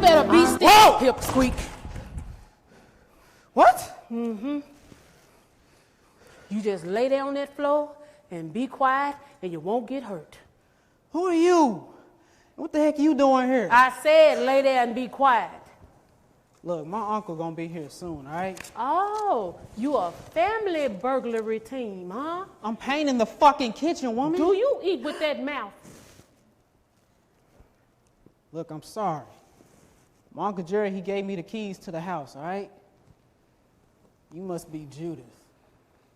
better be still, Whoa! pipsqueak. What? You just lay there on that floor and be quiet and you won't get hurt. Who are you? What the heck are you doing here? I said lay there and be quiet. Look, my uncle gonna be here soon, all right? Oh, you a family burglary team, huh? I'm painting the fucking kitchen, woman. Do you eat with that mouth? Look, I'm sorry. My Uncle Jerry, he gave me the keys to the house, all right? You must be Judith.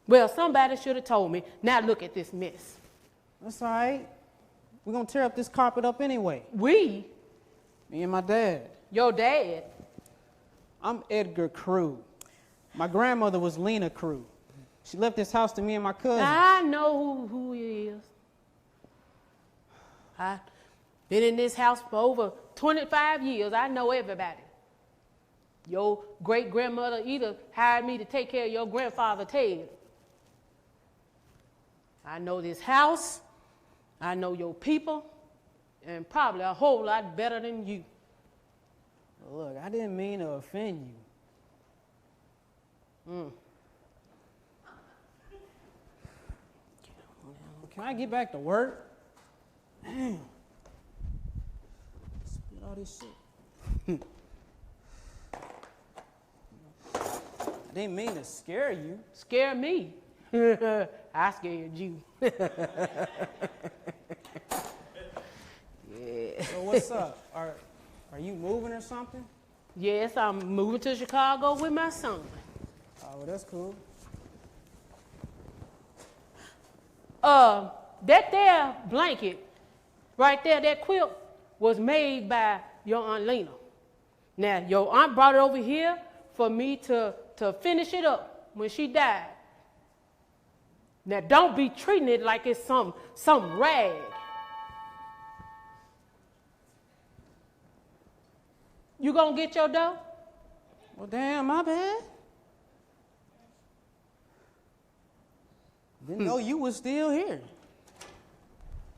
Well, somebody should have told me. Now look at this mess. That's all right. We're gonna tear up this carpet up anyway. We? Me and my dad. Your dad? I'm Edgar Crew. My grandmother was Lena Crew. She left this house to me and my cousin. I know who he is. I've been in this house for over 25 years. I know everybody. Your great-grandmother either hired me to take care of your grandfather, Ted. I know this house. I know your people. And probably a whole lot better than you. Look, I didn't mean to offend you. Can I get back to work? Damn. Spit all this shit. I didn't mean to scare you. Scare me. I scared you. Yeah. So what's up? Are you moving or something? Yes, I'm moving to Chicago with my son. Oh, well, that's cool. That there blanket, right there, that quilt, was made by your Aunt Lena. Now, your aunt brought it over here for me to finish it up when she died. Now, don't be treating it like it's some rag. You gonna get your dough? Well, damn, my bad. Didn't know you was still here.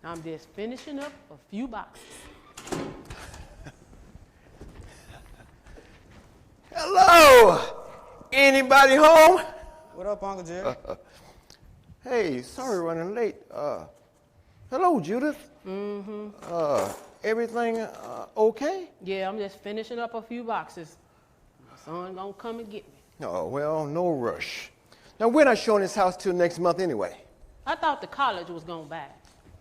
I'm just finishing up a few boxes. Hello! Anybody home? What up, Uncle Jerry? Hey, sorry running late. Hello, Judith. Everything okay? Yeah, I'm just finishing up a few boxes. My son gonna come and get me. Oh, well, no rush. Now, we're not showing this house till next month anyway. I thought the college was gonna buy it.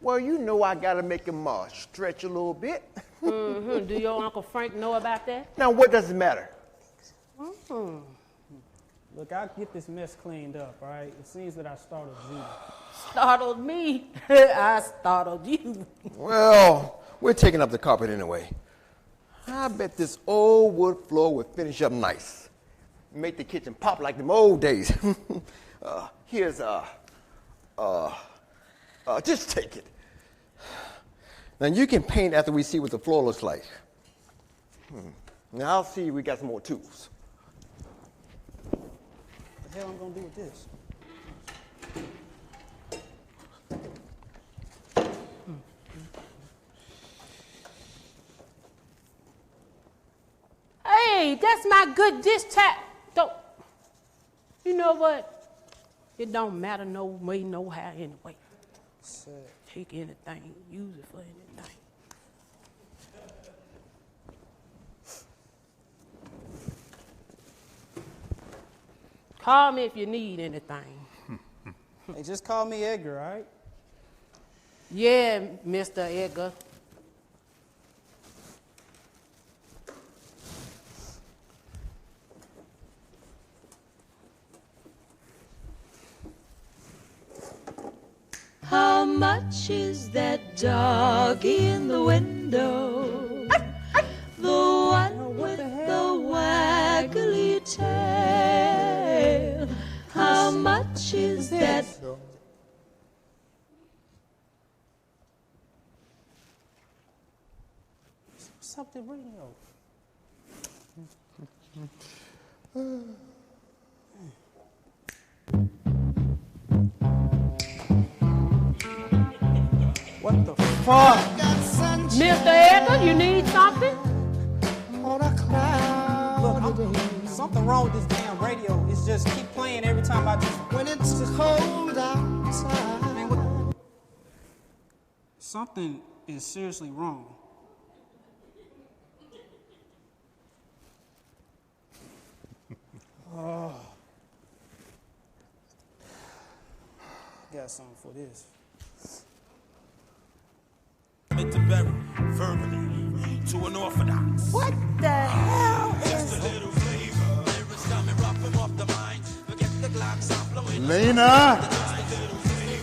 Well, you know I gotta make him stretch a little bit. Do your Uncle Frank know about that? Now, what does it matter? Look, I'll get this mess cleaned up, all right? It seems that I startled you. Startled me. I startled you. Well, we're taking up the carpet anyway. I bet this old wood floor will finish up nice. Make the kitchen pop like them old days. Here's, just take it. Now you can paint after we see what the floor looks like. Now I'll see if we got some more tools. What the hell I'm gonna do with this? Hey, that's my good dish tap. Don't. You know what? It don't matter no way, no how anyway. Take anything, use it for anything. Call me if you need anything. Hey, just call me Edgar, all right? Yeah, Mr. Edgar. How much is that dog in the window? The one with the waggly tail. How much is that? What's up the radio? What the fuck? Mr. Edgar, you need something? Oh, that Something wrong with this damn radio. It's just keep playing every time I just... When it's cold outside. Man, what? Something is seriously wrong. Oh. Got something for this. Verbally to an orthodox. What the hell is Lena!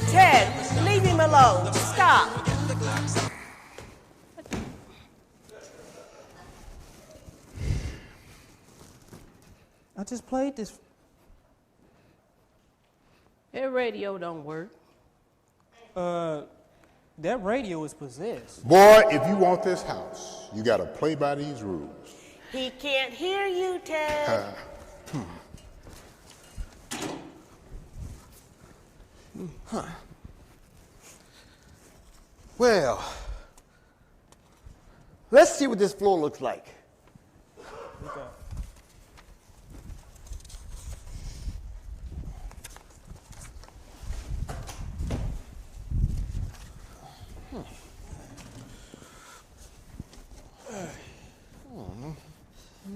Ted? Leave him alone. Stop. I just played this. That radio don't work. That radio is possessed. Boy, if you want this house, you gotta play by these rules. He can't hear you, Ted. Well, let's see what this floor looks like. Okay.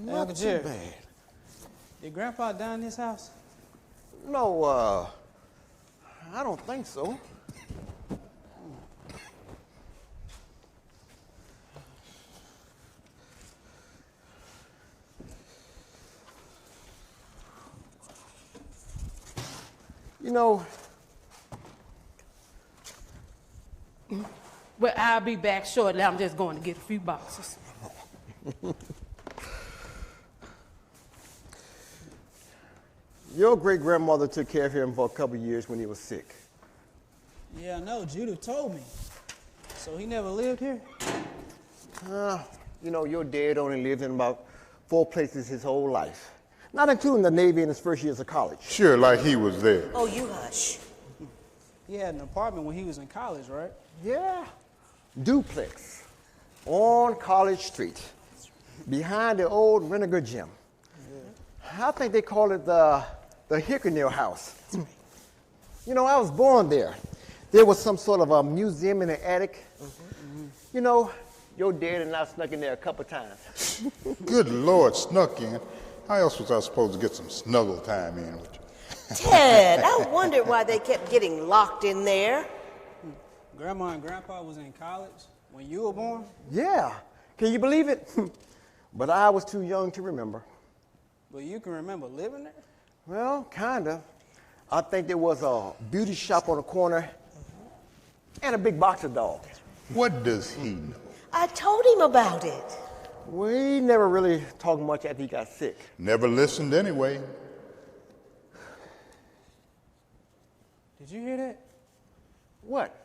Hey, Uncle Jerry, Bad. did Grandpa die in this house? No, I don't think so. You know, Well, I'll be back shortly. I'm just going to get a few boxes. your great-grandmother took care of him for a couple of years when he was sick. Yeah, I know. Judith told me. So he never lived here? You know, your dad only lived in about 4 places his whole life, not including the Navy in his first years of college. Sure, like he was there. Oh, you hush. He had an apartment when he was in college, right? Yeah. Duplex on College Street, behind the old Vinegar Gym. I think they call it the Hickornell House. You know, I was born there. There was some sort of a museum in the attic. You know, your dad and I snuck in there a couple times. Good Lord, snuck in. How else was I supposed to get some snuggle time in with you? Ted, I wondered why they kept getting locked in there. Grandma and Grandpa was in college when you were born? Yeah. Can you believe it? But I was too young to remember. But you can remember living there? Well, kind of. I think there was a beauty shop on the corner and a big boxer dog. What does he know? I told him about it. We never really talked much after he got sick. Never listened anyway. Did you hear that? What?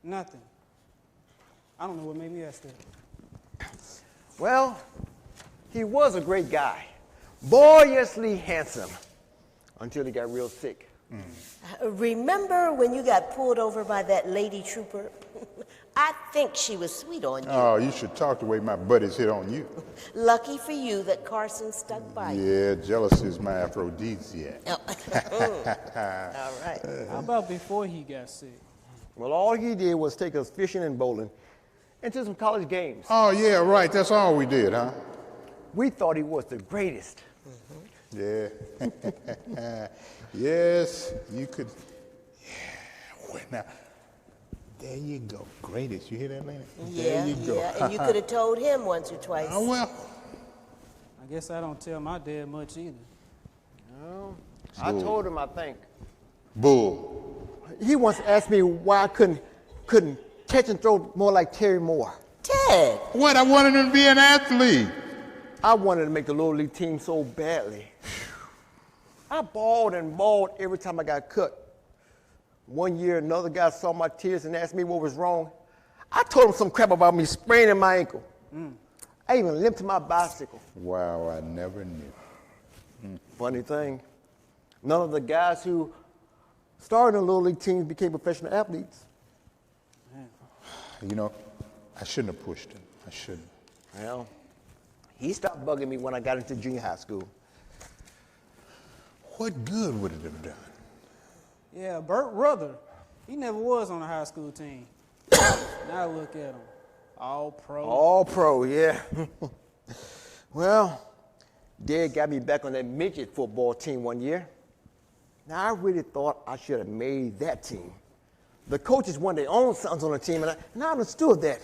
Nothing. I don't know what made me ask that. Well, he was a great guy. Boyishly handsome. Until he got real sick. Remember when you got pulled over by that lady trooper? I think she was sweet on you. Oh, you should talk the way my buddies hit on you. Lucky for you that Carson stuck by you. Yeah, jealousy is my aphrodisiac. All right. How about before he got sick? Well, all he did was take us fishing and bowling and to some college games. Oh, yeah, right. That's all we did, huh? We thought he was the greatest. Yeah. Yes, you could. Yeah. Well, now, there you go. Greatest. You hear that, Lena? There you go. Yeah, and you could have told him once or twice. Oh, well. I guess I don't tell my dad much either. Well, I told him, I think. Bull. He once asked me why I couldn't catch and throw more like Terry Moore. Ted, What? I wanted him to be an athlete. I wanted to make the little league team so badly. I bawled and bawled every time I got cut. One year, another guy saw my tears and asked me what was wrong. I told him some crap about me spraining my ankle. I even limped my bicycle. Wow, I never knew. Funny thing, none of the guys who started in the little league teams became professional athletes. You know, I shouldn't have pushed him. I shouldn't. Well, He stopped bugging me when I got into junior high school. What good would it have done? Yeah, Burt Ruther, he never was on the high school team. Now look at him, all pro. All pro, yeah. Well, Dad got me back on that midget football team one year. Now, I really thought I should have made that team. The coaches wanted their own sons on the team, and I understood that.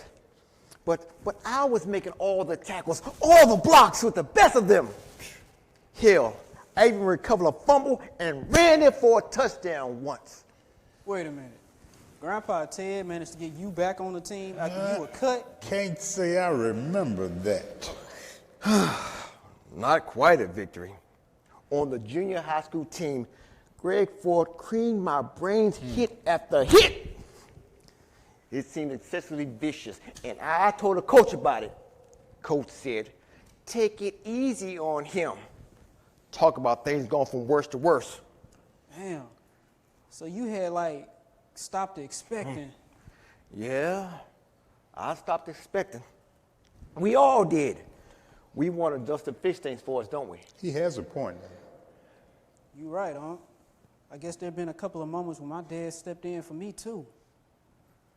But I was making all the tackles, all the blocks with the best of them. Hell, I even recovered a fumble and ran it for a touchdown once. Wait a minute. Grandpa Ted managed to get you back on the team after you were cut? Can't say I remember that. Not quite a victory. On the junior high school team, Gephart creamed my brains hit after hit. It seemed excessively vicious, and I told the coach about it. Coach said, "Take it easy on him." Talk about things going from worse to worse. Damn. So you had, like, stopped expecting. Yeah, I stopped expecting. We all did. We want to dust the fish things for us, don't we? He has a point. You right, huh? I guess there have been a couple of moments when my dad stepped in for me, too.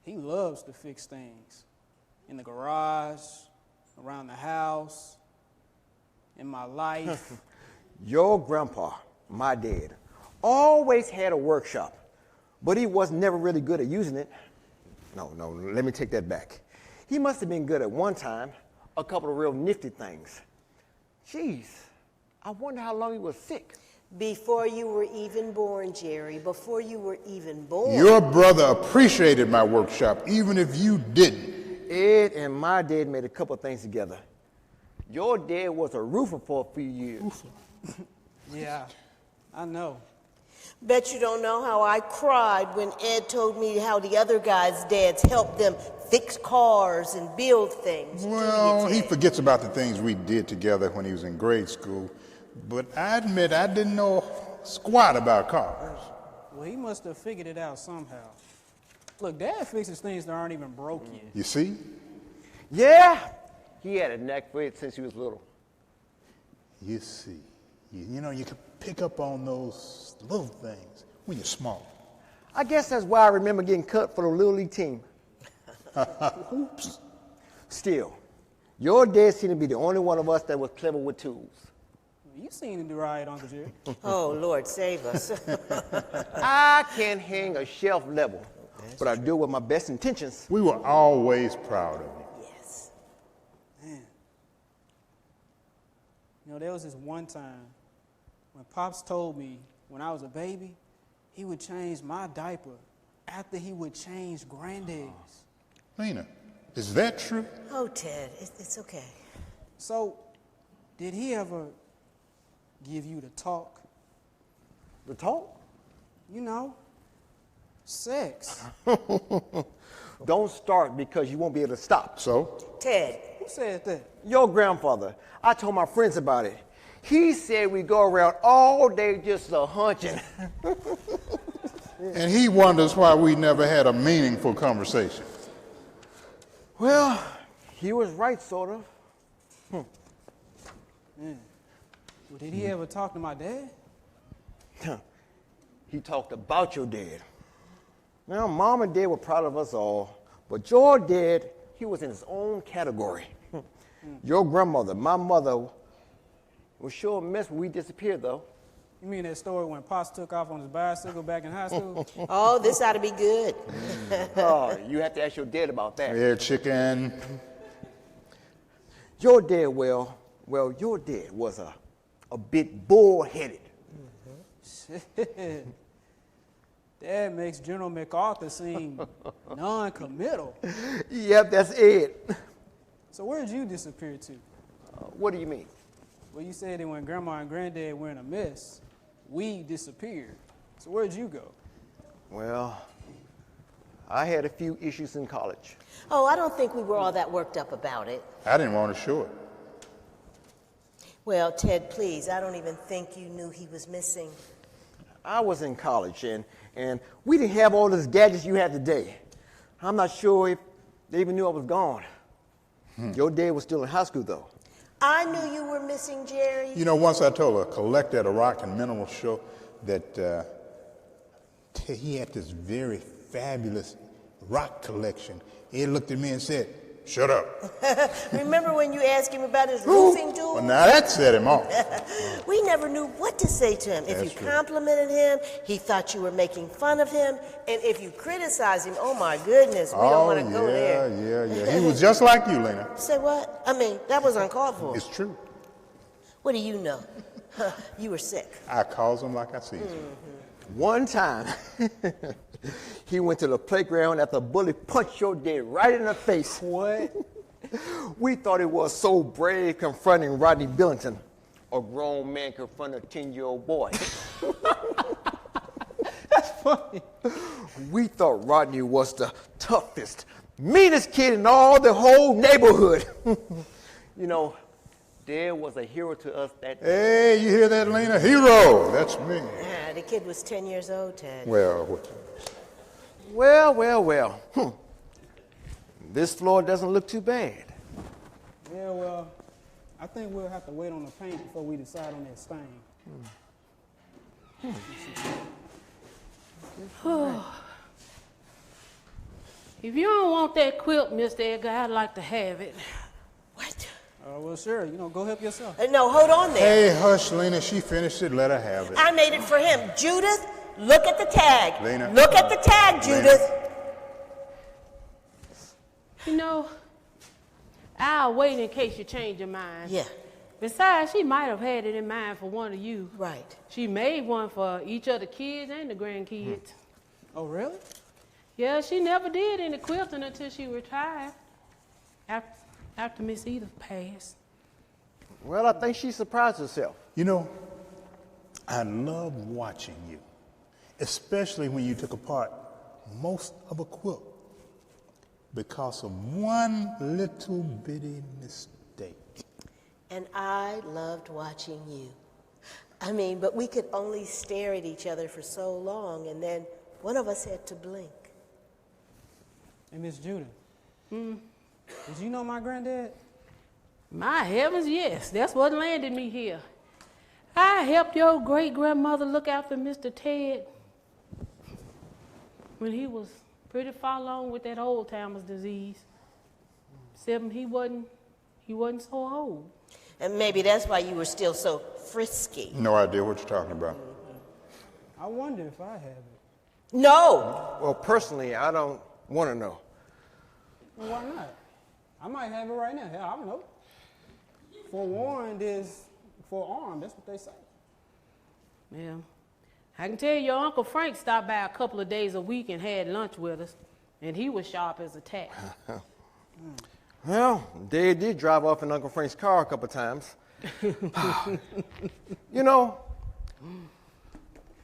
He loves to fix things. In the garage, around the house, in my life. Your grandpa, my dad, always had a workshop, but he was never really good at using it. No, let me take that back. He must have been good at one time, a couple of real nifty things. Jeez, I wonder how long he was sick. Before you were even born, Jerry, before you were even born. Your brother appreciated my workshop, even if you didn't. Ed and my dad made a couple of things together. Your dad was a roofer for a few years. Yeah, I know. Bet you don't know how I cried when Ed told me how the other guys' dads helped them fix cars and build things. Well, he forgets about the things we did together when he was in grade school. But I admit I didn't know squat about cars. Well, he must have figured it out somehow. Look, Dad fixes things that aren't even broke yet. You see? Yeah, he had a knack for it since he was little. You see. You know, you can pick up on those little things when you're small. I guess that's why I remember getting cut for the Little League team. Oops. Still, your dad seemed to be the only one of us that was clever with tools. You seem to do right, Uncle Jerry. Oh, Lord, save us. I can't hang a shelf level, but I do it with my best intentions. We were always proud of you. Yes. Man. You know, there was this one time when Pops told me when I was a baby, he would change my diaper after he would change Granddad's. Lena, is that true? Oh, Ted, it's okay. So, did he ever give you the talk? The talk? You know, sex. Don't start because you won't be able to stop. So? Ted. Who said that? Your grandfather, I told my friends about it. He said we go around all day just hunching. And he wonders why we never had a meaningful conversation. Well, he was right, sort of. Man. Well, did he ever talk to my dad? He talked about your dad. Now, Mom and Dad were proud of us all, but your dad, he was in his own category. Your grandmother, my mother, was sure a mess when we disappeared, though. You mean that story when Pops took off on his bicycle back in high school? Oh, this ought to be good. Oh, you have to ask your dad about that. Yeah, chicken. Your dad, well, your dad was a bit bull-headed. Shit. That makes General MacArthur seem non-committal. Yep, that's it. So where'd you disappear to? What do you mean? Well, you said that when Grandma and Granddad were in a mess, we disappeared. So where'd you go? Well, I had a few issues in college. Oh, I don't think we were all that worked up about it. I didn't want to show it. Well, Ted, please, I don't even think you knew he was missing. I was in college, and we didn't have all those gadgets you have today. I'm not sure if they even knew I was gone. Your dad was still in high school, though. I knew you were missing Jerry. You know, once I told a collector at a rock and mineral show that he had this very fabulous rock collection. He looked at me and said, "Shut up." Remember when you asked him about his roofing tools? Well, now that set him off. We never knew what to say to him. If you complimented him, he thought you were making fun of him. And if you criticized him, oh my goodness, we don't want to go there. Yeah. He was just like you, Lena. Say what? I mean, that was uncalled for. It's true. What do you know? You were sick. I calls him like I sees him. One time, he went to the playground after a bully punched your dad right in the face. What? We thought he was so brave confronting Rodney Billington, a grown man confronting a 10-year-old boy. That's funny. We thought Rodney was the toughest, meanest kid in all the whole neighborhood. You know, Dad was a hero to us that day. Hey, you hear that, Lena? Hero. That's me. The kid was 10 years old, Ted. Well. This floor doesn't look too bad. Yeah, well, I think we'll have to wait on the paint before we decide on that stain. If you don't want that quilt, Mr. Edgar, I'd like to have it. What? Well, sure. Go help yourself. No, hold on there. Hey, hush, Lena. She finished it. Let her have it. I made it for him. Judith, look at the tag. Lena. Look at the tag, Judith. You know, I'll wait in case you change your mind. Yeah. Besides, she might have had it in mind for one of you. Right. She made one for each of the kids and the grandkids. Oh, really? Yeah, she never did any quilting until she retired. After Miss Edith passed. Well, I think she surprised herself. You know, I love watching you, especially when you took apart most of a quilt because of one little bitty mistake. And I loved watching you. I mean, but we could only stare at each other for so long, and then one of us had to blink. Hey, Miss Judith. Did you know my granddad? My heavens, yes. That's what landed me here. I helped your great-grandmother look after Mr. Ted when he was pretty far along with that old-timer's disease. Except he wasn't so old. And maybe that's why you were still so frisky. No idea what you're talking about. I wonder if I have it. No! Well, personally, I don't want to know. Well, why not? I might have it right now. Hell, I don't know. Forewarned is forearmed. That's what they say. Yeah. I can tell you your Uncle Frank stopped by a couple of days a week and had lunch with us, and he was sharp as a tack. Well, Dad did drive off in Uncle Frank's car a couple times. You know,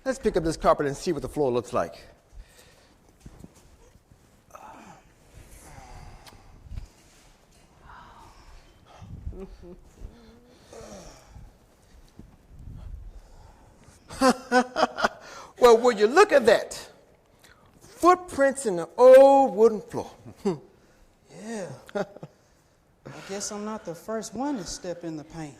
let's pick up this carpet and see what the floor looks like. Well, would you look at that? Footprints in the old wooden floor. Yeah. I guess I'm not the first one to step in the paint.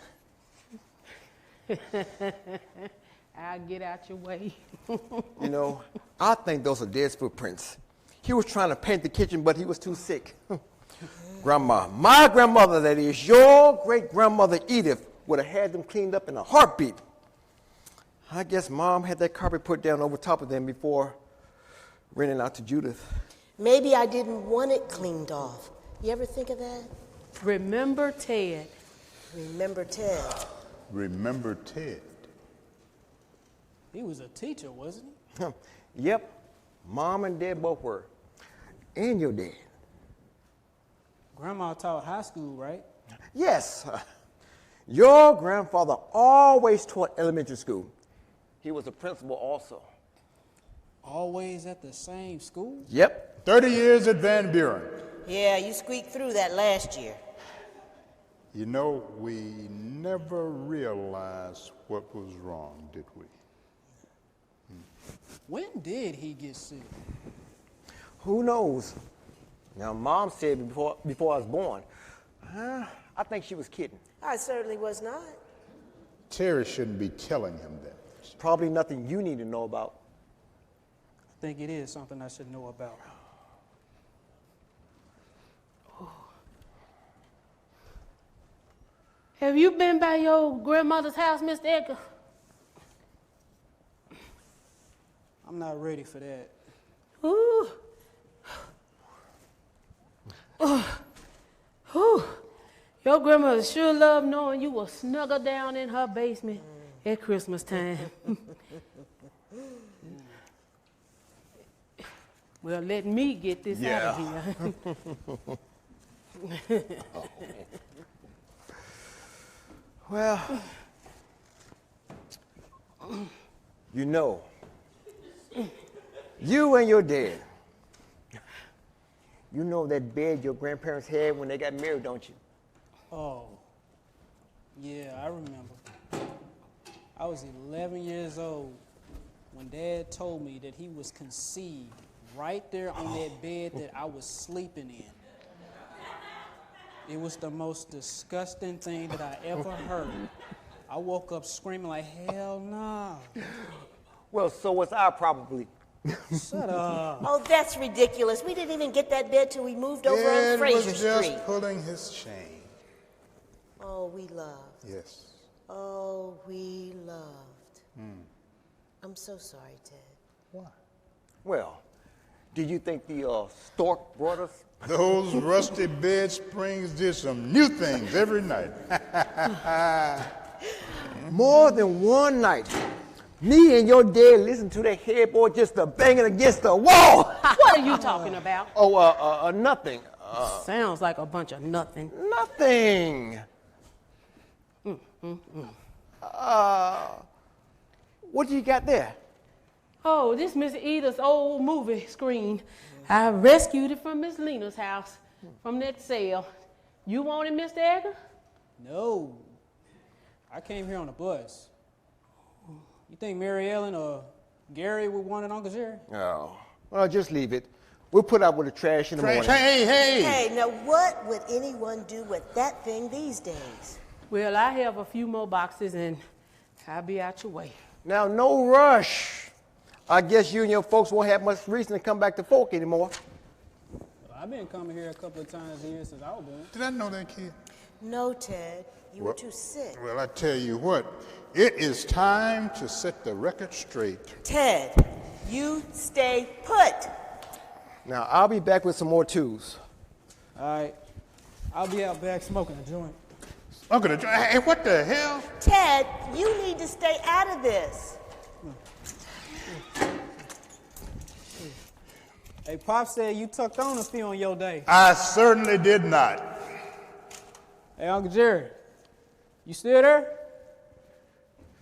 I'll get out your way. You know, I think those are Dad's footprints. He was trying to paint the kitchen, but he was too sick. Grandma, my grandmother, that is, your great-grandmother Edith, would have had them cleaned up in a heartbeat. I guess Mom had that carpet put down over top of them before renting out to Judith. Maybe I didn't want it cleaned off. You ever think of that? Remember Ted. Remember Ted. Remember Ted. He was a teacher, wasn't he? Yep, Mom and Dad both were. And your dad. Grandma taught high school, right? Yes. Your grandfather always taught elementary school. He was a principal also. Always at the same school? Yep. 30 years at Van Buren. Yeah, you squeaked through that last year. You know, we never realized what was wrong, did we? When did he get sick? Who knows? Now, Mom said before I was born. I think she was kidding. I certainly was not. Terry shouldn't be telling him that. Probably nothing you need to know about. I think it is something I should know about. Have you been by your grandmother's house, Mr. Edgar? I'm not ready for that. Ooh. Ooh. Your grandmother sure loved knowing you were snuggled down in her basement at Christmas time. Well, let me get this out of here. Well, you know, you and your dad, you know that bed your grandparents had when they got married, don't you? Oh, yeah, I remember. I was 11 years old when Dad told me that he was conceived right there on that bed that I was sleeping in. It was the most disgusting thing that I ever heard. I woke up screaming like, hell no. Well, so was I probably. Shut up. Oh, that's ridiculous. We didn't even get that bed till we moved over on Ed Fraser was just Street. pulling his chain. Oh, we loved. Yes. Oh, we loved. I'm so sorry, Ted. Why? Well, did you think the stork brought us? Those rusty bed springs did some new things every night. More than one night, me and your dad listened to that headboard just banging against the wall. What are you talking about? Oh, nothing. Sounds like a bunch of nothing. Nothing. What do you got there? Oh, this Miss Edith's old movie screen. I rescued it from Miss Lena's house from that sale. You want it, Mr. Edgar? No. I came here on a bus. You think Mary Ellen or Gary would want it, Uncle Jerry? Oh, well, just leave it. We'll put out with the trash in the morning. Hey, hey! Hey, now what would anyone do with that thing these days? Well, I have a few more boxes and I'll be out your way. Now, no rush. I guess you and your folks won't have much reason to come back to Fork anymore. I've been coming here a couple of times a year since I was born. Did I know that kid? No, Ted. You were too sick. Well, I tell you what, it is time to set the record straight. Ted, you stay put. Now, I'll be back with some more tools. All right. I'll be out back smoking a joint. Uncle, hey, what the hell? Ted, you need to stay out of this. Hey, Pop said you tucked on a few on your day. I certainly did not. Hey, Uncle Jerry, you still there?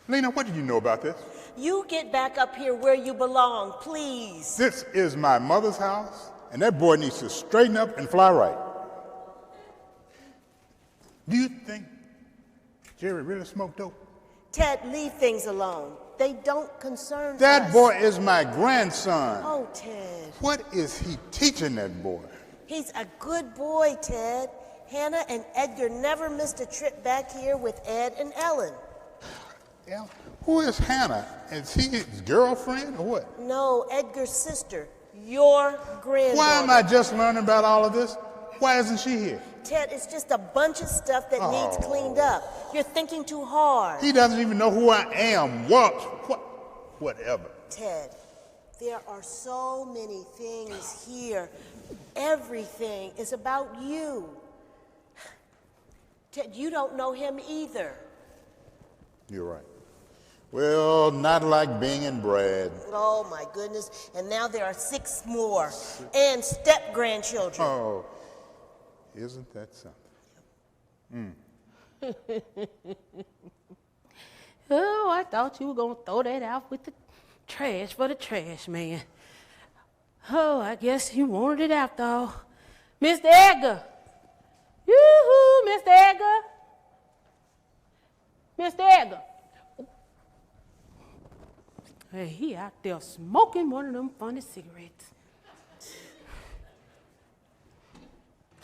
Lena, what do you know about this? You get back up here where you belong, please. This is my mother's house, and that boy needs to straighten up and fly right. Do you think Jerry really smoked dope? Ted, leave things alone. They don't concern us. That boy is my grandson. Oh, Ted. What is he teaching that boy? He's a good boy, Ted. Hannah and Edgar never missed a trip back here with Ed and Ellen. Yeah. Who is Hannah? Is he his girlfriend or what? No, Edgar's sister. Your granddaughter. Why am I just learning about all of this? Why isn't she here? Ted, it's just a bunch of stuff that needs cleaned up. You're thinking too hard. He doesn't even know who I am. Whatever. Ted, there are so many things here. Everything is about you. Ted, you don't know him either. You're right. Well, not like being inbred. Oh, my goodness. And now there are 6 more. And step-grandchildren. Oh, isn't that something? Oh, I thought you were going to throw that out with the trash for the trash man. Oh, I guess you wanted it after all. Mr. Edgar. Yoo-hoo, Mr. Edgar. Mr. Edgar. Hey, he out there smoking one of them funny cigarettes.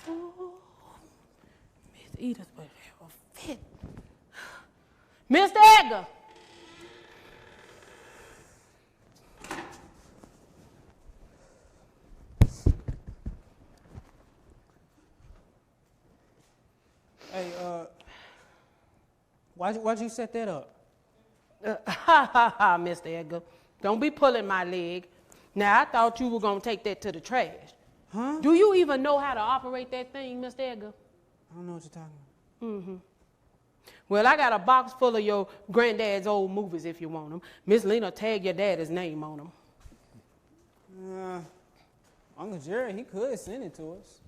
Oh, Miss Edith would have a fit Mr. Edgar. Hey, why'd you set that up? Ha ha ha, Mr. Edgar. Don't be pulling my leg. Now, I thought you were going to take that to the trash. Huh? Do you even know how to operate that thing, Mr. Edgar? I don't know what you're talking about. Mm-hmm. Well, I got a box full of your granddad's old movies if you want them. Miss Lena, tag your daddy's name on them. Uncle Jerry, he could send it to us.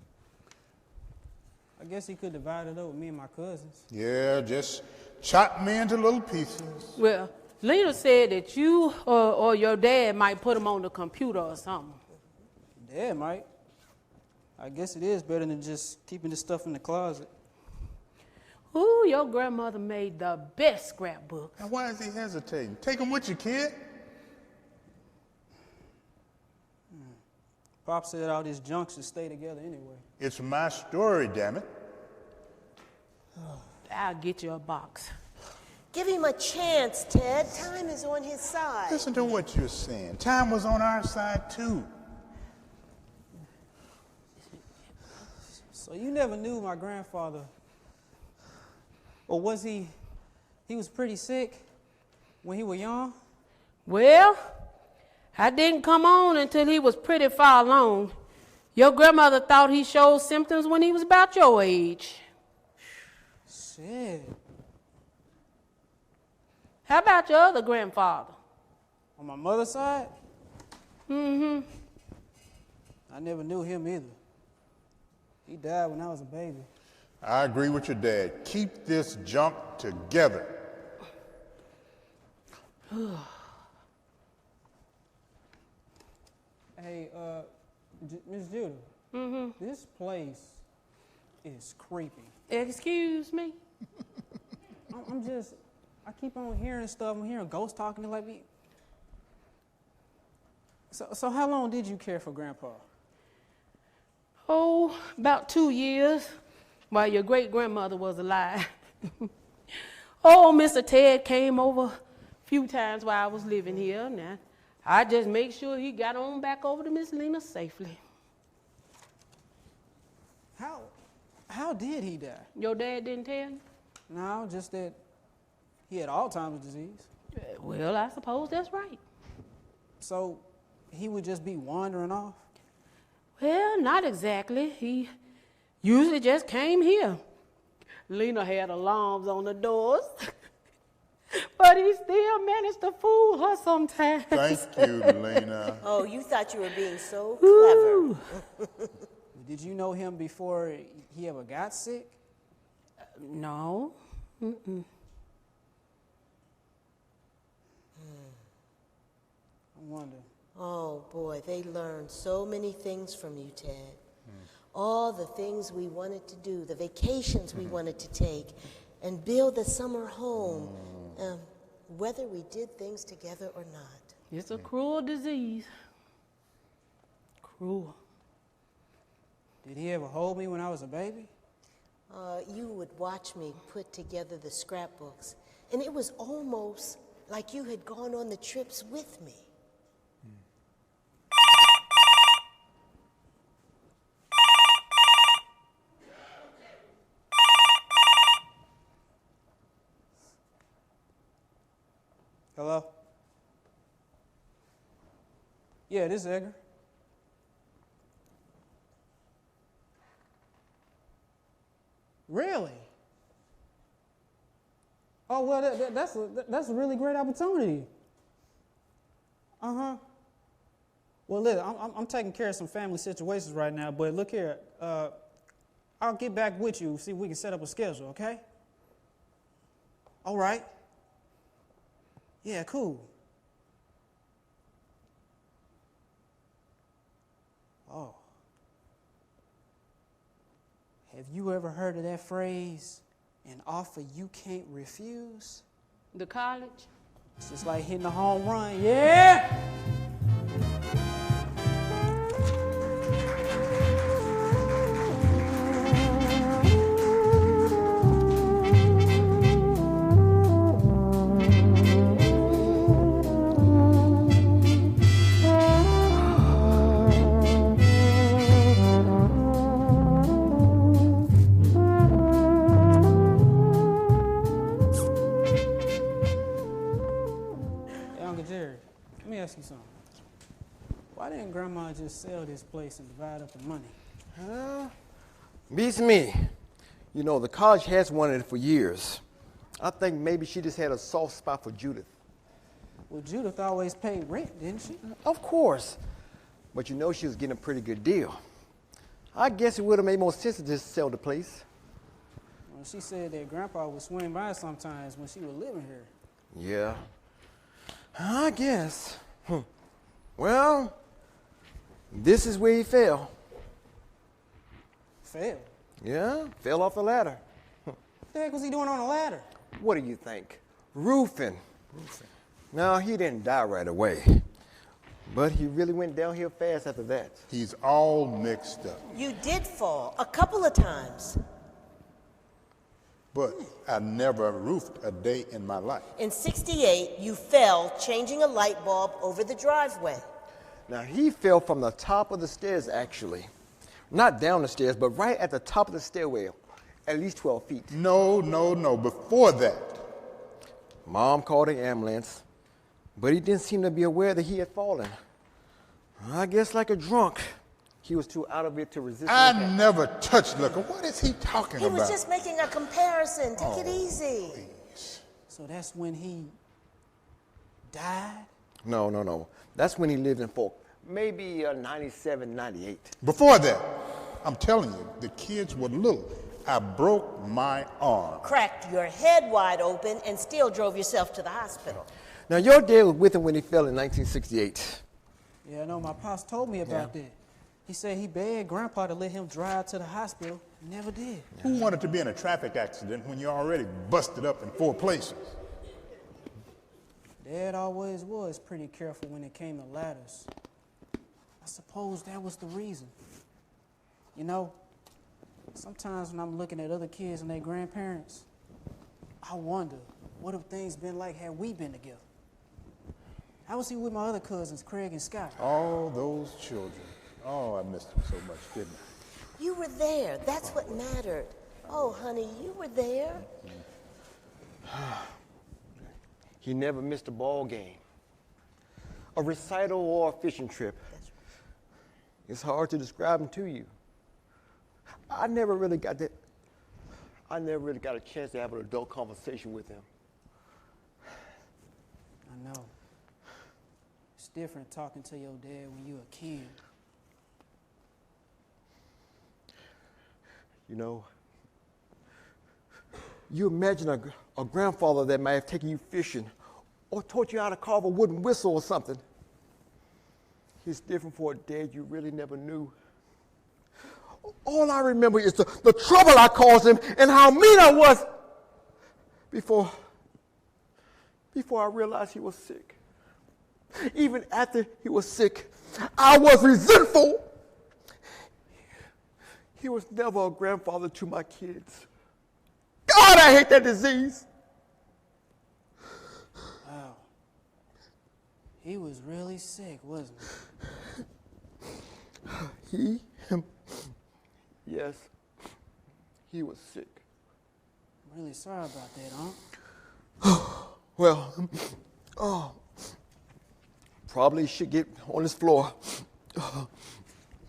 I guess he could divide it up with me and my cousins. Yeah, just chop me into little pieces. Well, Lena said that you or your dad might put them on the computer or something. Dad might. I guess it is better than just keeping this stuff in the closet. Ooh, your grandmother made the best scrapbook. Now, why is he hesitating? Take them with you, kid. Pop said all this junk should stay together anyway. It's my story, damn it. I'll get you a box. Give him a chance, Ted. Time is on his side. Listen to what you're saying. Time was on our side, too. So you never knew my grandfather, or was he was pretty sick when he was young? Well, I didn't come on until he was pretty far along. Your grandmother thought he showed symptoms when he was about your age. Shit. How about your other grandfather? On my mother's side? Mm-hmm. I never knew him either. He died when I was a baby. I agree with your dad. Keep this junk together. Hey, Miss Judah. Mm-hmm. This place is creepy. Excuse me? I keep on hearing stuff. I'm hearing ghosts talking to like me. So how long did you care for Grandpa? Oh, about 2 years while your great-grandmother was alive. Oh, Mr. Ted came over a few times while I was living here. Now, I just make sure he got on back over to Miss Lena safely. How did he die? Your dad didn't tell you? No, just that he had Alzheimer's disease. Well, I suppose that's right. So he would just be wandering off? Well, not exactly. He usually just came here. Lena had alarms on the doors, but he still managed to fool her sometimes. Thank you, Lena. Oh, you thought you were being so clever. Did you know him before he ever got sick? No. Mm-mm. I wonder. Oh, boy, they learned so many things from you, Ted. All the things we wanted to do, the vacations we wanted to take, and build the summer home, whether we did things together or not. It's a cruel disease. Cruel. Did he ever hold me when I was a baby? You would watch me put together the scrapbooks, and it was almost like you had gone on the trips with me. Hello? Yeah, this is Edgar. Really? Oh, well, that's a really great opportunity. Uh-huh. Well, look, I'm taking care of some family situations right now, but look here. I'll get back with you, see if we can set up a schedule, okay? All right. Yeah, cool. Oh. Have you ever heard of that phrase, an offer you can't refuse? The college? It's just like hitting a home run, yeah? Let me ask you something. Why didn't Grandma just sell this place and divide up the money? Beats me. You know, the college has wanted it for years. I think maybe she just had a soft spot for Judith. Well, Judith always paid rent, didn't she? Of course. But you know she was getting a pretty good deal. I guess it would have made more sense to just sell the place. Well, she said that Grandpa would swing by sometimes when she was living here. Yeah. I guess. Well, this is where he fell. Fell? Yeah, fell off the ladder. What the heck was he doing on the ladder? What do you think? Roofing. No, he didn't die right away. But he really went downhill fast after that. He's all mixed up. You did fall a couple of times. But I never roofed a day in my life. In '68, you fell changing a light bulb over the driveway. Now, he fell from the top of the stairs, actually. Not down the stairs, but right at the top of the stairwell, at least 12 feet. No. Before that. Mom called the ambulance, but he didn't seem to be aware that he had fallen. I guess like a drunk, he was too out of it to resist. I never touched liquor. What is he talking He about? was just making a comparison. Take it easy. Please. So that's when he died? No. That's when he lived in Folk. Maybe 97, 98. Before that, I'm telling you, the kids were little. I broke my arm. Cracked your head wide open and still drove yourself to the hospital. Now, your dad was with him when he fell in 1968. Yeah, I know. My pops told me about that. He said he begged Grandpa to let him drive to the hospital. He never did. Who wanted to be in a traffic accident when you're already busted up in 4 places? Dad always was pretty careful when it came to ladders. I suppose that was the reason. You know, sometimes when I'm looking at other kids and their grandparents, I wonder, what have things been like had we been together? How was he with my other cousins, Craig and Scott? All those children. Oh, I missed them so much, didn't I? You were there. That's what mattered. Oh, honey, you were there. He never missed a ball game, a recital, or a fishing trip. It's hard to describe him to you. I never really got a chance to have an adult conversation with him. I know. It's different talking to your dad when you're a kid. You know, you imagine a grandfather that might have taken you fishing or taught you how to carve a wooden whistle or something. It's different for a dad you really never knew. All I remember is the trouble I caused him and how mean I was before I realized he was sick. Even after he was sick, I was resentful. He was never a grandfather to my kids. God, I hate that disease. Wow. He was really sick, wasn't he? Yes, he was sick. I'm really sorry about that, Unc. Well, probably should get on his floor.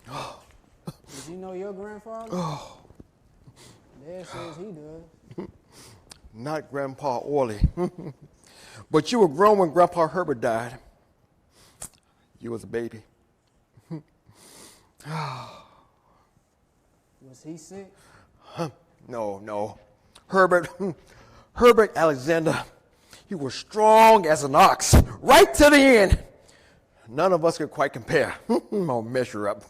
Did you know your grandfather? Dad says he does. Not Grandpa Orley. But you were grown when Grandpa Herbert died. You was a baby. Was he sick? No. Herbert Alexander, he was strong as an ox, right to the end. None of us could quite compare or measure up.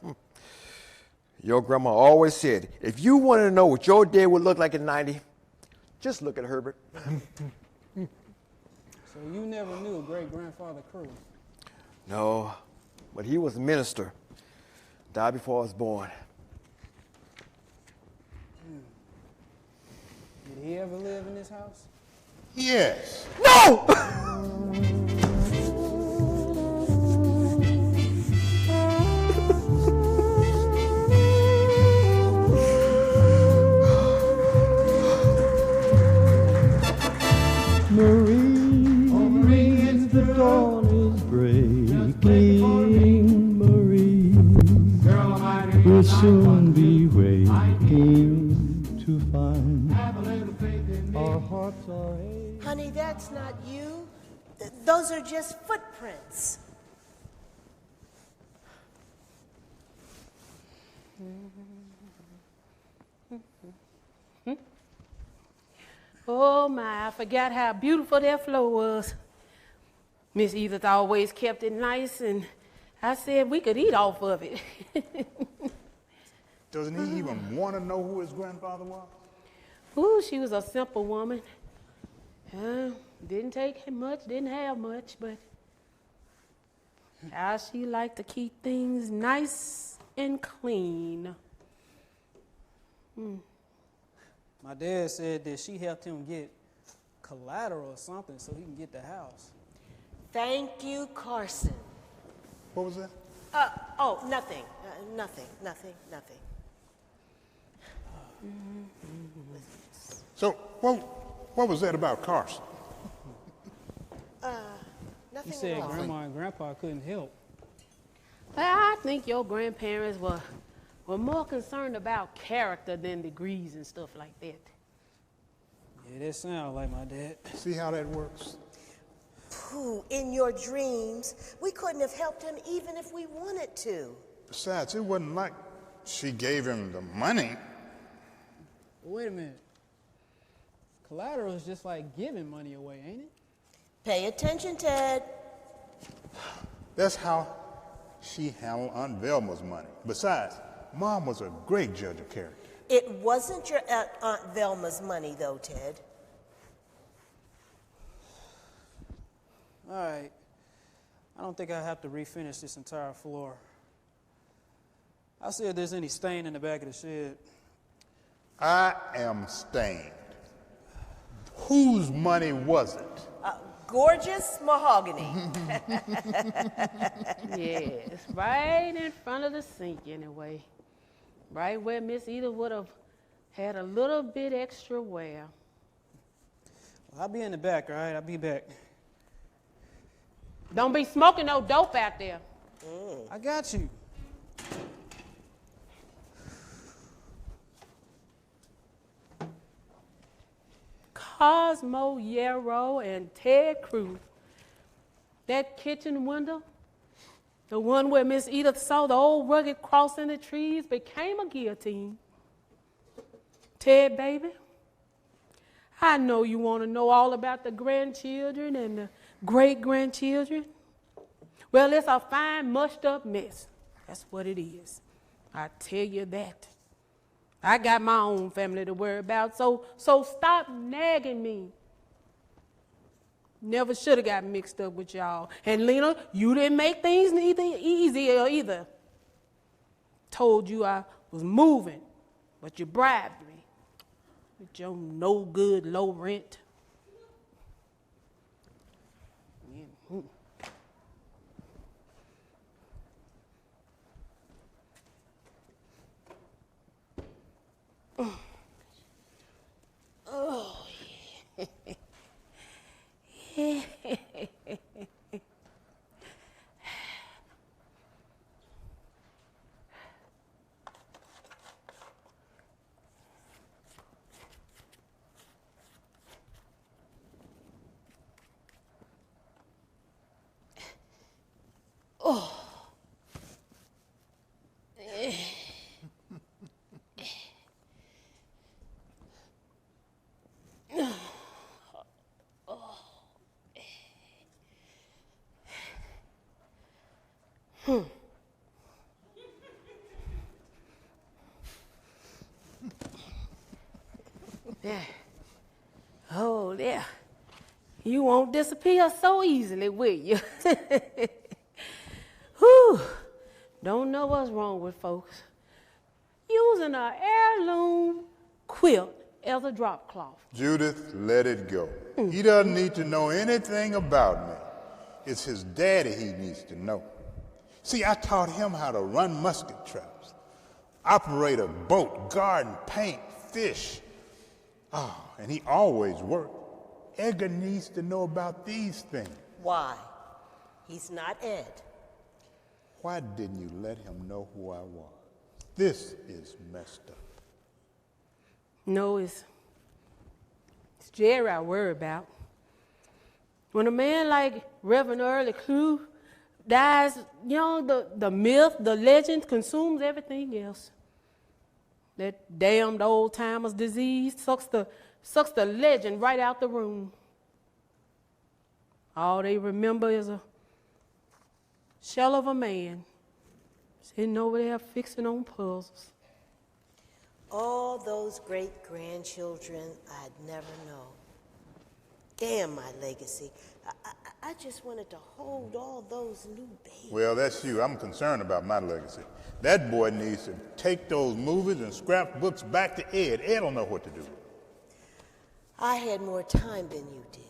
Your grandma always said, if you wanted to know what your dad would look like at 90, just look at Herbert. So you never knew great-grandfather Cruz? No, but he was a minister. Died before I was born. Did he ever live in this house? Yes. No! Marie, the dawn is gray. waking, Marie. We'll soon be waking to find our hearts are aching. Honey, that's not you. Those are just footprints. Oh my, I forgot how beautiful that floor was. Miss Edith always kept it nice, and I said we could eat off of it. Doesn't he even want to know who his grandfather was? Ooh, she was a simple woman. Didn't take much, didn't have much, but how she liked to keep things nice and clean. My dad said that she helped him get collateral or something so he can get the house. Thank you, Carson. What was that? Nothing. Nothing. So, what was that about Carson? Nothing He said at all. Grandma and Grandpa couldn't help. Well, I think your grandparents were more concerned about character than degrees and stuff like that. Yeah, that sounds like my dad. See how that works? Pooh, in your dreams, we couldn't have helped him even if we wanted to. Besides, it wasn't like she gave him the money. Wait a minute. Collateral is just like giving money away, ain't it? Pay attention, Ted. That's how she handled Aunt Velma's money. Besides, Mom was a great judge of character. It wasn't your Aunt Velma's money, though, Ted. All right. I don't think I have to refinish this entire floor. I'll see if there's any stain in the back of the shed. I am stained. Whose money was it? Gorgeous mahogany. Yes, right in front of the sink anyway. Right where Miss Edith would have had a little bit extra wear. Well, I'll be in the back, all right? I'll be back. Don't be smoking no dope out there. I got you. Cosmo Yarrow and Ted Cruz. That kitchen window, the one where Miss Edith saw the old rugged cross in the trees, became a guillotine. Ted, baby, I know you want to know all about the grandchildren and the great-grandchildren. Well, it's a fine, mushed-up mess. That's what it is. I tell you that. I got my own family to worry about, so stop nagging me. Never should have got mixed up with y'all. And Lena, you didn't make things easier either. Told you I was moving, but you bribed me with your no good low rent. Oh, yeah. Yeah. Oh, yeah. You won't disappear so easily, will you? Whew. Don't know what's wrong with folks. Using an heirloom quilt as a drop cloth. Judith, let it go. He doesn't need to know anything about me. It's his daddy he needs to know. See, I taught him how to run musket traps, operate a boat, garden, paint, fish. And he always worked. Edgar needs to know about these things. Why? He's not Ed. Why didn't you let him know who I was? This is messed up. No, it's Jerry I worry about. When a man like Reverend Early Clue dies young, the myth, the legend consumes everything else. That damned old timer's disease sucks the legend right out the room. All they remember is a shell of a man sitting over there fixing on puzzles. All those great-grandchildren I'd never know. Damn my legacy. I just wanted to hold all those new babies. Well, that's you. I'm concerned about my legacy. That boy needs to take those movies and scrapbooks back to Ed. Ed don't know what to do. I had more time than you did.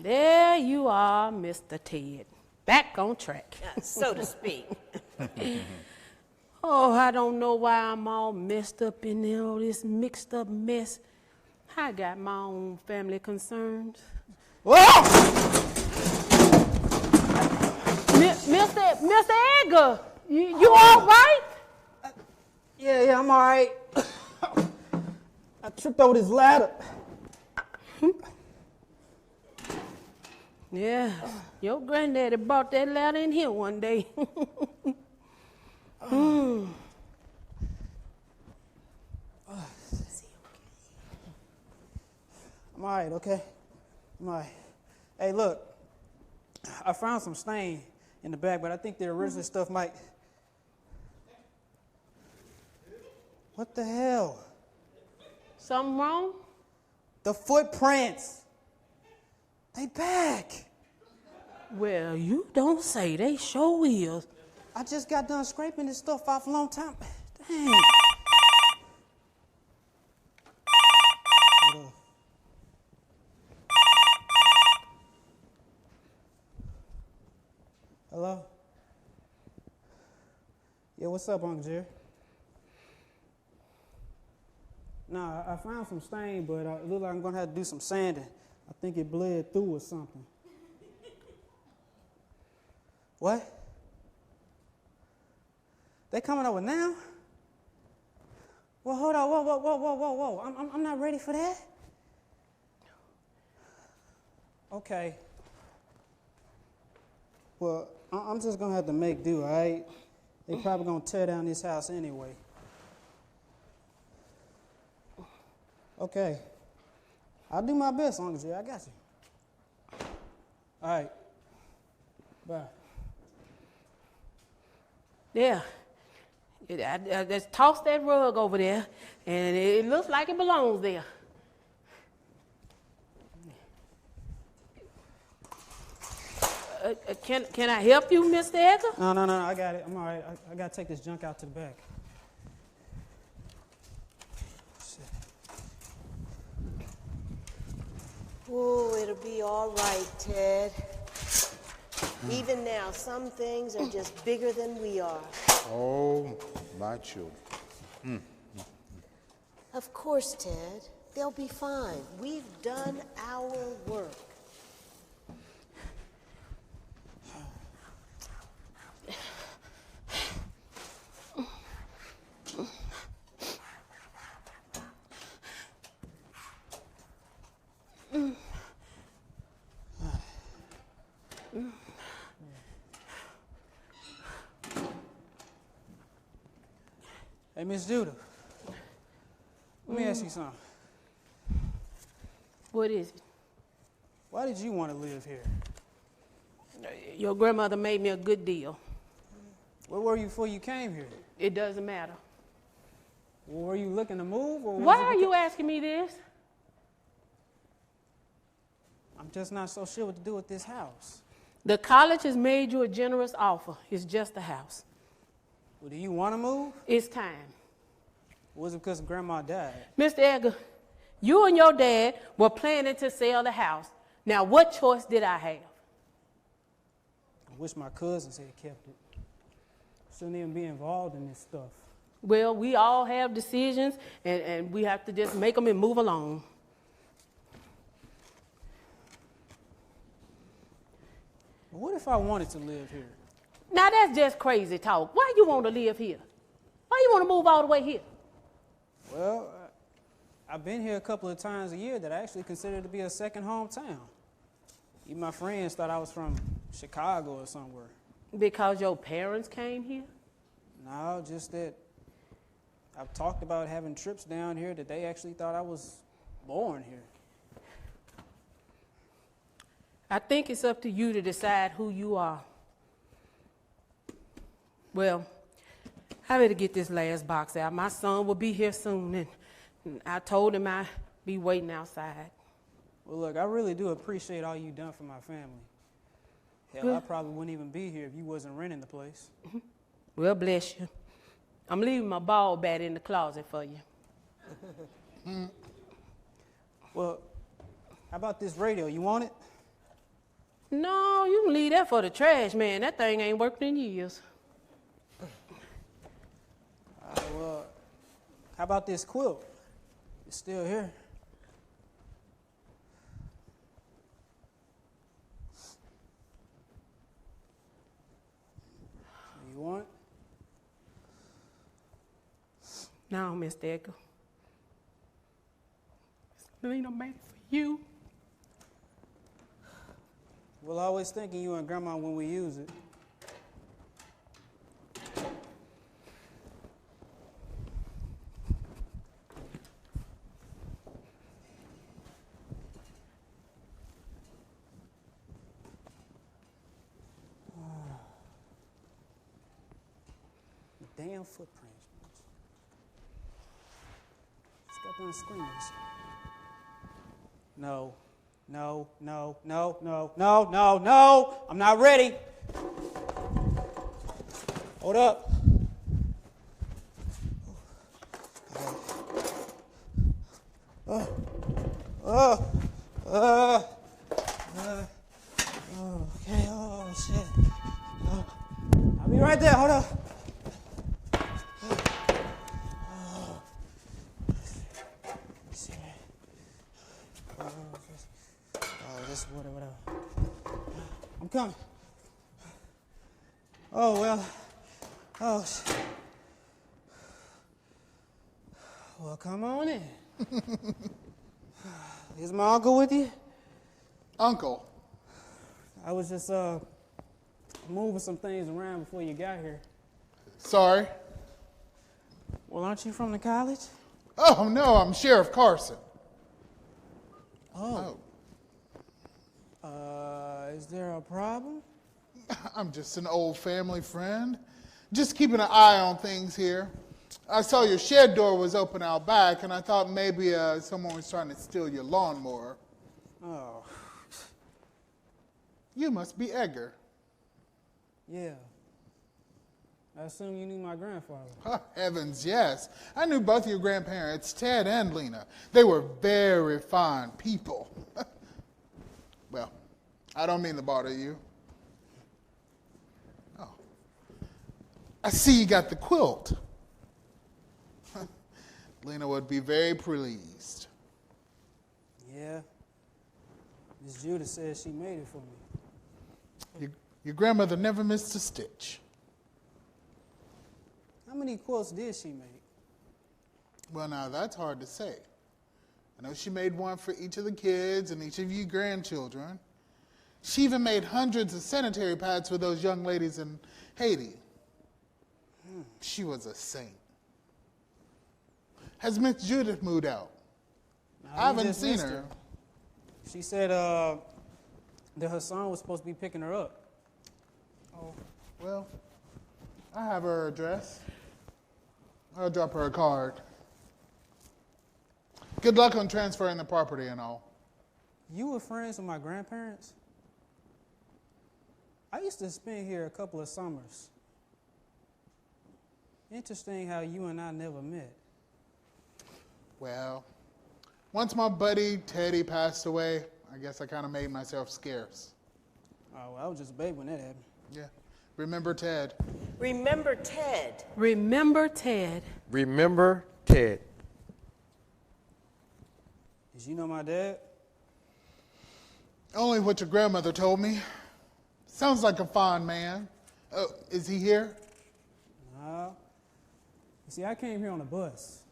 There you are, Mr. Ted. Back on track. So to speak. Oh, I don't know why I'm all messed up in all this mixed up mess. I got my own family concerns. Whoa! Mr. Edgar, you all right? Yeah, I'm all right. I tripped over this ladder. Yeah, your granddaddy brought that ladder in here one day. I'm all right, okay? I'm all right. Hey, look, I found some stain in the bag, but I think the original stuff might... What the hell? Something wrong? The footprints. They back. Well, you don't say. They sure is. I just got done scraping this stuff off a long time. Dang. Hold on. Hello? Yeah, what's up, Uncle Jerry? Nah, I found some stain, but it looks like I'm gonna have to do some sanding. I think it bled through or something. What? They coming over now? Well, hold on, whoa. I'm not ready for that. Okay. Well, I'm just gonna have to make do, all right? They probably gonna tear down this house anyway. Okay. I'll do my best, Uncle Jerry. I got you. All right. Bye. Yeah. I just tossed that rug over there, and it looks like it belongs there. Can I help you, Mr. Edgar? No, I got it. I'm all right. I got to take this junk out to the back. Oh, it'll be all right, Ted. Even now, some things are just bigger than we are. Oh, my children. Of course, Ted. They'll be fine. We've done our work. Hey, Miss Judah, let me ask you something. What is it? Why did you want to live here? Your grandmother made me a good deal. Where were you before you came here? It doesn't matter. Well, were you looking to move? Or Why are you asking me this? I'm just not so sure what to do with this house. The college has made you a generous offer. It's just a house. Well, do you want to move? It's time. Or was it because Grandma died? Mr. Edgar, you and your dad were planning to sell the house. Now, what choice did I have? I wish my cousins had kept it. Shouldn't even be involved in this stuff. Well, we all have decisions, and we have to just make them and move along. But what if I wanted to live here? Now, that's just crazy talk. Why you want to live here? Why you want to move all the way here? Well, I've been here a couple of times a year that I actually consider to be a second hometown. Even my friends thought I was from Chicago or somewhere. Because your parents came here? No, just that I've talked about having trips down here that they actually thought I was born here. I think it's up to you to decide who you are. Well, I better get this last box out. My son will be here soon, and I told him I'd be waiting outside. Well, look, I really do appreciate all you've done for my family. Hell, I probably wouldn't even be here if you wasn't renting the place. Well, bless you. I'm leaving my ball bat in the closet for you. Well, how about this radio? You want it? No, you can leave that for the trash man. That thing ain't worked in years. Well, how about this quilt? It's still here. You want it? No, Mr. Edgar. Lena made it for you. We'll always think of you and Grandma when we use it. Damn footprints. It's got them screamers. No. No, no, no, no, no, no, no. I'm not ready. Hold up. Okay, oh shit. I'll be right there, hold up. Whatever. I'm coming. Oh, well. Oh, shit. Well, come on in. Is my uncle with you? Uncle? I was just moving some things around before you got here. Sorry? Well, aren't you from the college? Oh, no, I'm Sheriff Carson. Oh. Is there a problem? I'm just an old family friend. Just keeping an eye on things here. I saw your shed door was open out back, and I thought maybe someone was trying to steal your lawnmower. Oh. You must be Edgar. Yeah. I assume you knew my grandfather. Oh, heavens, yes. I knew both your grandparents, Ted and Lena. They were very fine people. Well, I don't mean to bother you. Oh. I see you got the quilt. Lena would be very pleased. Yeah. Miss Judah says she made it for me. Your grandmother never missed a stitch. How many quilts did she make? Well, now, that's hard to say. I know she made one for each of the kids and each of you grandchildren. She even made hundreds of sanitary pads for those young ladies in Haiti. She was a saint. Has Miss Judith moved out? No, I haven't seen her. She said that her son was supposed to be picking her up. Oh, well, I have her address. I'll drop her a card. Good luck on transferring the property and all. You were friends with my grandparents? I used to spend here a couple of summers. Interesting how you and I never met. Well, once my buddy Teddy passed away, I guess I kind of made myself scarce. Oh, well, I was just a baby when that happened. Yeah. Remember Ted. Remember Ted. Remember Ted. Remember Ted. Did you know my dad? Only what your grandmother told me. Sounds like a fine man. Oh, is he here? No. You see, I came here on a bus.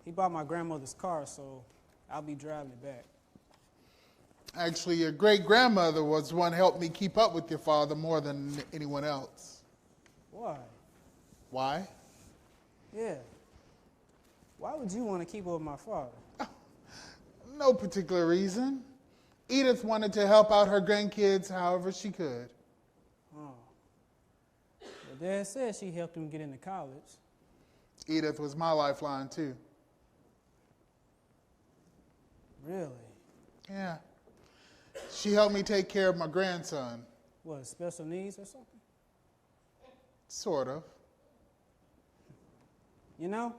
He bought my grandmother's car, so I'll be driving it back. Actually, your great-grandmother was the one who helped me keep up with your father more than anyone else. Why? Why? Yeah. Why would you want to keep up with my father? No particular reason. Edith wanted to help out her grandkids however she could. Oh. But Dad said she helped him get into college. Edith was my lifeline, too. Really? Yeah. She helped me take care of my grandson. What, special needs or something? Sort of. You know,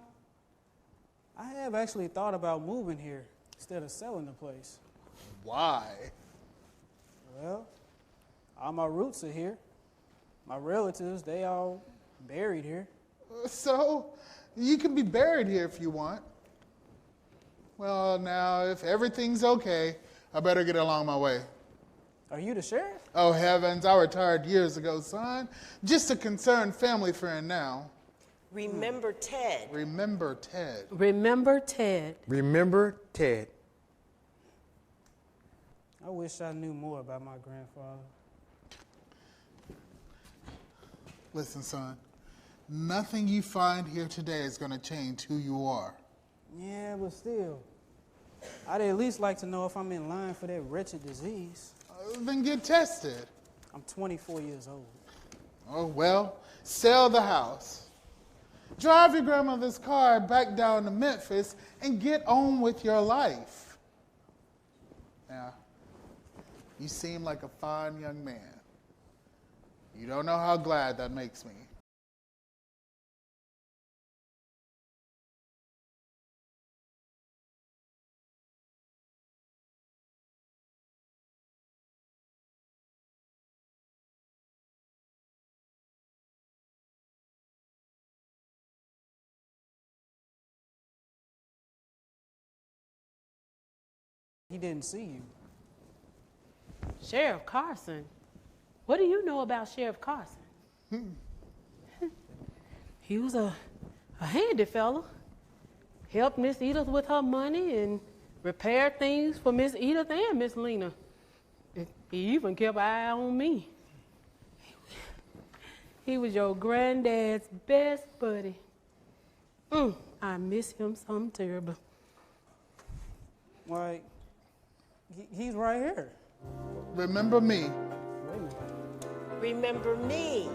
I have actually thought about moving here instead of selling the place. Why? Well, all my roots are here. My relatives, they all buried here. So, you can be buried here if you want. Well, now, if everything's okay, I better get along my way. Are you the sheriff? Oh, heavens, I retired years ago, son. Just a concerned family friend now. Remember Ted. Remember Ted. Remember Ted. Remember Ted. I wish I knew more about my grandfather. Listen, son, nothing you find here today is going to change who you are. Yeah, but still, I'd at least like to know if I'm in line for that wretched disease. Then get tested. I'm 24 years old. Oh, well, sell the house. Drive your grandmother's car back down to Memphis and get on with your life. Now, you seem like a fine young man. You don't know how glad that makes me. He didn't see you. Sheriff Carson. What do you know about Sheriff Carson? He was a handy fella. Helped Miss Edith with her money and repaired things for Miss Edith and Miss Lena. He even kept an eye on me. He was your granddad's best buddy. I miss him something terrible. Like, he's right here. Remember me. Wait a minute. Remember me.